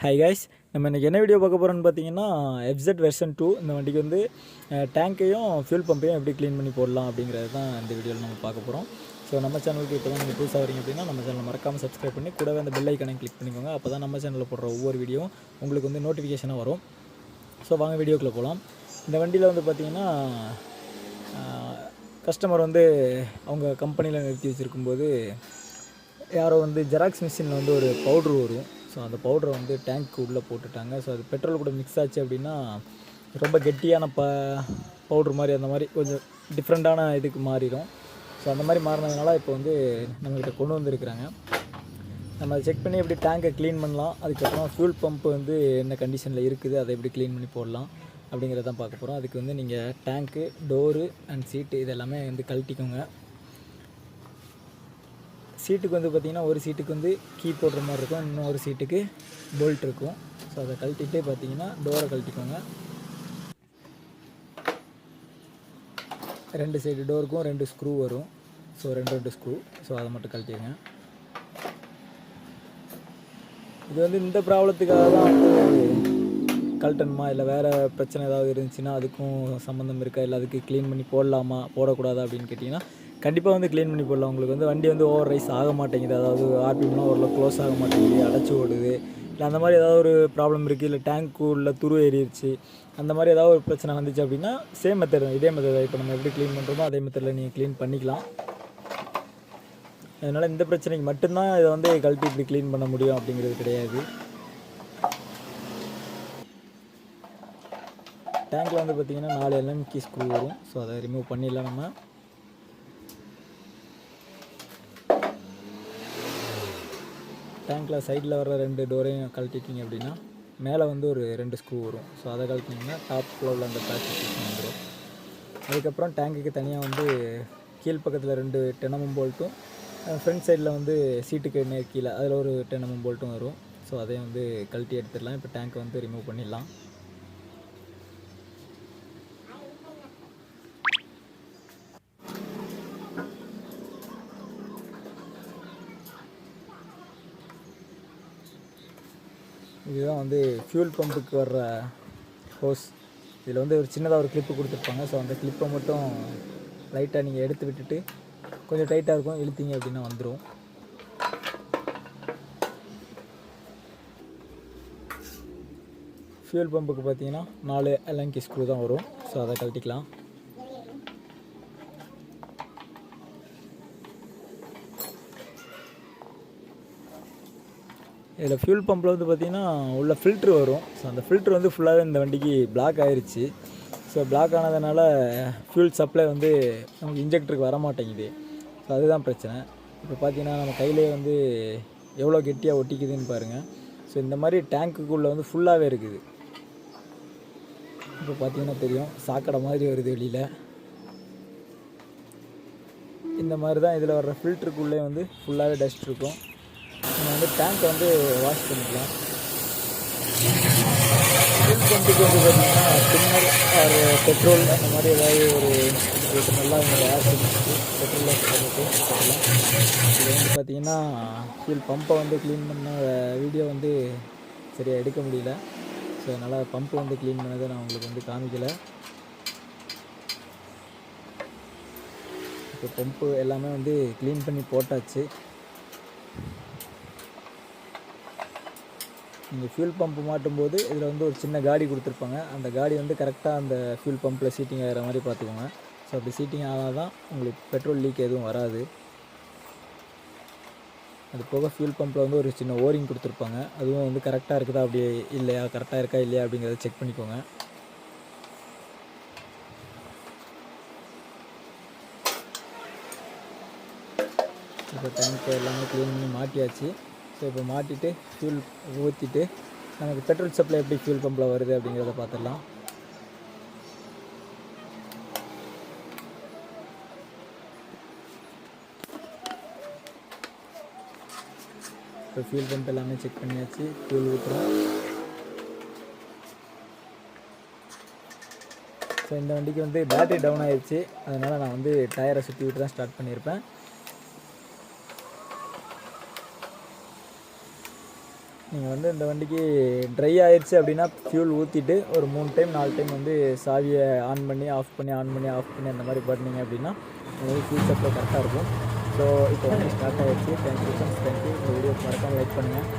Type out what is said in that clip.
Hi guys, நம்ம இன்றைக்கி என்ன வீடியோ பார்க்க போகிறோன்னு பார்த்தீங்கன்னா FZ வெர்ஷன் 2 இந்த வண்டிக்கு வந்து டேங்க்கையும் ஃபியூல் பம்பையும் எப்படி க்ளீன் பண்ணி போடலாம் அப்படிங்கிறது தான் இந்த வீடியோவில் நம்ம பார்க்க போகிறோம். ஸோ நம்ம சேனலுக்கு இப்போ தான் நீங்கள் புதுசாக வரீங்க அப்படின்னா நம்ம சேனலை மறக்காமல் சப்ஸ்கிரைப் பண்ணி கூடவே அந்த பெல் ஐக்கனை கிளிக் பண்ணிக்கோங்க. அப்போ தான் நம்ம சேனலில் போடுற ஒவ்வொரு வீடியோவும் உங்களுக்கு வந்து நோட்டிஃபிகேஷனாக வரும். ஸோ வாங்க வீடியோக்குள்ளே போகலாம். இந்த வண்டியில் வந்து பார்த்திங்கன்னா கஸ்டமர் வந்து அவங்க கம்பெனியில் நிறுத்தி வச்சுருக்கும்போது யாரோ வந்து ஜெராக்ஸ் மிஷினில் வந்து ஒரு பவுட்ரு வரும். ஸோ அந்த பவுடரை வந்து டேங்க்கு உள்ளே போட்டுட்டாங்க. ஸோ அது பெட்ரோல் கூட மிக்ஸ் ஆச்சு அப்படின்னா ரொம்ப கெட்டியான பவுட்ரு மாதிரி அந்த மாதிரி கொஞ்சம் டிஃப்ரெண்ட்டான இதுக்கு மாறிடும். ஸோ அந்த மாதிரி மாறினதுனால இப்போ வந்து நம்மக்கிட்ட கொண்டு வந்துருக்குறாங்க. நம்ம அதை செக் பண்ணி எப்படி டேங்கை க்ளீன் பண்ணலாம், அதுக்கப்புறம் ஃபியூல் பம்ப் வந்து என்ன கண்டிஷனில் இருக்குது, அதை எப்படி க்ளீன் பண்ணி போடலாம் அப்படிங்கிறதான் பார்க்க போகிறோம். அதுக்கு வந்து நீங்கள் டேங்க்கு, டோரு அண்ட் சீட்டு இது எல்லாமே வந்து கழட்டிக்கோங்க. சீட்டுக்கு வந்து பார்த்திங்கன்னா ஒரு சீட்டுக்கு வந்து கீ போடுற மாதிரி இருக்கும், இன்னொரு சீட்டுக்கு போல்ட் இருக்கும். ஸோ அதை கழட்டிகிட்டே பார்த்தீங்கன்னா டோரை கழட்டிக்கோங்க. ரெண்டு சைடு டோருக்கும் 2 ஸ்க்ரூ வரும். ஸோ ரெண்டு ஸ்க்ரூ. ஸோ அதை மட்டும் கழட்டிடுங்க. இது வந்து இந்த ப்ராப்ளத்துக்காக தான் கழட்டணுமா இல்லை வேறு பிரச்சனை ஏதாவது இருந்துச்சுன்னா அதுக்கும் சம்மந்தம் இருக்கா, இல்லை அதுக்கு க்ளீன் பண்ணி போடலாமா போடக்கூடாதா அப்படின்னு கேட்டிங்கன்னா கண்டிப்பாக வந்து க்ளீன் பண்ணி போடலாம். உங்களுக்கு வந்து வண்டி வந்து ஓவர் ரைஸ் ஆக மாட்டேங்குது, அதாவது ஆர்பிஎம்லாம் ஓரளவு க்ளோஸ் ஆக மாட்டேங்குது, அடைச்சி ஓடுது, இல்லை அந்த மாதிரி ஏதாவது ஒரு ப்ராப்ளம் இருக்குது, இல்லை டேங்க்கு உள்ள துரு ஏறிடுச்சு, அந்த மாதிரி ஏதாவது ஒரு பிரச்சனை வந்துச்சு அப்படின்னா சேம் மெத்தட் தான், இதே மெத்தட் தான். இப்போ நம்ம எப்படி க்ளீன் பண்ணுறோமோ அதே மெத்தடில் நீங்கள் க்ளீன் பண்ணிக்கலாம். அதனால் இந்த பிரச்சனைக்கு மட்டும்தான் இதை வந்து கழட்டி இப்படி க்ளீன் பண்ண முடியும் அப்படிங்கிறது கிடையாது. டேங்க்கில் வந்து பார்த்திங்கன்னா 4 mm கீ ஸ்க்ரூ வரும். ஸோ அதை ரிமூவ் பண்ணிடலாம். நம்ம டேங்க்கில் சைடில் வர 2 டோரையும் கழட்டிட்டிங்க அப்படின்னா மேலே வந்து ஒரு 2 ஸ்க்ரூ வரும். ஸோ அதை கழட்டிங்கன்னா டாப் ஃப்ளோரில் அந்த பிளாஸ்டிக் வந்துடும். அதுக்கப்புறம் டேங்குக்கு தனியாக வந்து கீழ் பக்கத்தில் 2 10 mm போல்ட்டும், ஃப்ரண்ட் சைடில் வந்து சீட்டுக்கு நேர் கீழே அதில் ஒரு 10 mm போல்ட்டும் வரும். ஸோ அதையும் வந்து கழட்டி எடுத்துடலாம். இப்போ டேங்க்கை வந்து ரிமூவ் பண்ணிடலாம். இதுதான் வந்து ஃபியூல் பம்புக்கு வர்ற ஹோஸ். இதில் வந்து ஒரு சின்னதாக ஒரு கிளிப்பு கொடுத்துருப்பாங்க. ஸோ அந்த கிளிப்பை மட்டும் லைட்டாக நீங்கள் எடுத்து விட்டுட்டு கொஞ்சம் டைட்டாக இருக்கும், இழுத்தீங்க அப்படின்னா வந்துடும். ஃபியூல் பம்புக்கு பார்த்தீங்கன்னா 4 mm ஸ்க்ரூ தான் வரும். ஸோ அதை கழட்டிக்கலாம். இதில் ஃபியூல் பம்பில் வந்து பார்த்திங்கன்னா உள்ள ஃபில்ட்ரு வரும். ஸோ அந்த ஃபில்ட்ரு வந்து ஃபுல்லாகவே இந்த வண்டிக்கு பிளாக் ஆகிருச்சு. ஸோ பிளாக் ஆனதுனால ஃபியூல் சப்ளை வந்து நமக்கு இன்ஜெக்டருக்கு வர மாட்டேங்குது. ஸோ அதுதான் பிரச்சனை. இப்போ பார்த்திங்கன்னா நம்ம கையிலே வந்து எவ்வளோ கெட்டியாக ஒட்டிக்குதுன்னு பாருங்கள். ஸோ இந்த மாதிரி டேங்க்குக்குள்ளே வந்து ஃபுல்லாகவே இருக்குது. இப்போ பார்த்திங்கன்னா தெரியும், சாக்கடை மாதிரி வருது வெளியில். இந்த மாதிரி தான் இதில் வர்ற ஃபில்ட்ருக்குள்ளே வந்து ஃபுல்லாகவே டஸ்ட் இருக்கும். நம்ம வந்து டேங்க்கை வந்து வாஷ் பண்ணிக்கலாம். ஃபியூல் பம்புக்கு வந்து பார்த்திங்கன்னா தின்னர் ஒரு பெட்ரோல் அந்த மாதிரி ஏதாவது ஒரு இதுக்கு நல்லா இந்த ஏர் பண்ணிட்டு பெட்ரோலில் போட்டுக்கலாம். இது வந்து பார்த்திங்கன்னா ஃபியூல் பம்பை வந்து க்ளீன் பண்ண வீடியோ வந்து சரியாக எடுக்க முடியல. ஸோ அதனால் பம்பு வந்து க்ளீன் பண்ணதை நான் உங்களுக்கு வந்து காமிக்கலை. இப்போ பம்பு எல்லாமே வந்து க்ளீன் பண்ணி போட்டாச்சு. நீங்கள் ஃபியூல் பம்பு மாட்டும்போது இதில் வந்து ஒரு சின்ன காடி கொடுத்துருப்பாங்க. அந்த காடி வந்து கரெக்டாக அந்த ஃபியூல் பம்பில் சீட்டிங் ஆகிற மாதிரி பார்த்துக்கோங்க. ஸோ அப்படி சீட்டிங் ஆனால் தான் உங்களுக்கு பெட்ரோல் லீக் எதுவும் வராது. அது போக ஃபியூல் பம்பில் வந்து ஒரு சின்ன ஓரிங் கொடுத்துருப்பாங்க. அதுவும் வந்து கரெக்டாக இருக்குதா அப்படி இல்லையா, கரெக்டாக இருக்கா இல்லையா அப்படிங்கிறத செக் பண்ணிக்கோங்க. இப்போ டேங்க் எல்லாமே க்ளீன் பண்ணி மாட்டியாச்சு. ஸோ இப்போ மாட்டிட்டு ஃபியூல் ஊற்றிட்டு நமக்கு பெட்ரோல் சப்ளை எப்படி ஃபியூல் பம்பில் வருது அப்படிங்கிறத பார்த்துடலாம். இப்போ ஃபியூல் பம்ப் எல்லாமே செக் பண்ணியாச்சு. ஃபியூல் ஊற்றுறோம். ஸோ இந்த வண்டிக்கு வந்து பேட்டரி டவுன் ஆகிடுச்சு. அதனால் நான் வந்து டயரை சுற்றி விட்டு தான் ஸ்டார்ட் பண்ணியிருப்பேன். நீங்கள் வந்து இந்த வண்டிக்கு ட்ரை ஆயிடுச்சு அப்படின்னா ஃபியூல் ஊற்றிட்டு ஒரு 3 டைம் 4 டைம் வந்து சாவியை ஆன் பண்ணி ஆஃப் பண்ணி ஆன் பண்ணி ஆஃப் பண்ணி அந்த மாதிரி பண்ணிங்க அப்படின்னா உங்களுக்கு ஃபியூல் சப்ளை கரெக்டாக இருக்கும். ஸோ இப்போ வந்து ஸ்டார்ட் ஆகிடுச்சு. Thank you friends, thank you. இந்த வீடியோ மறக்காமல் லைக் பண்ணுங்கள்.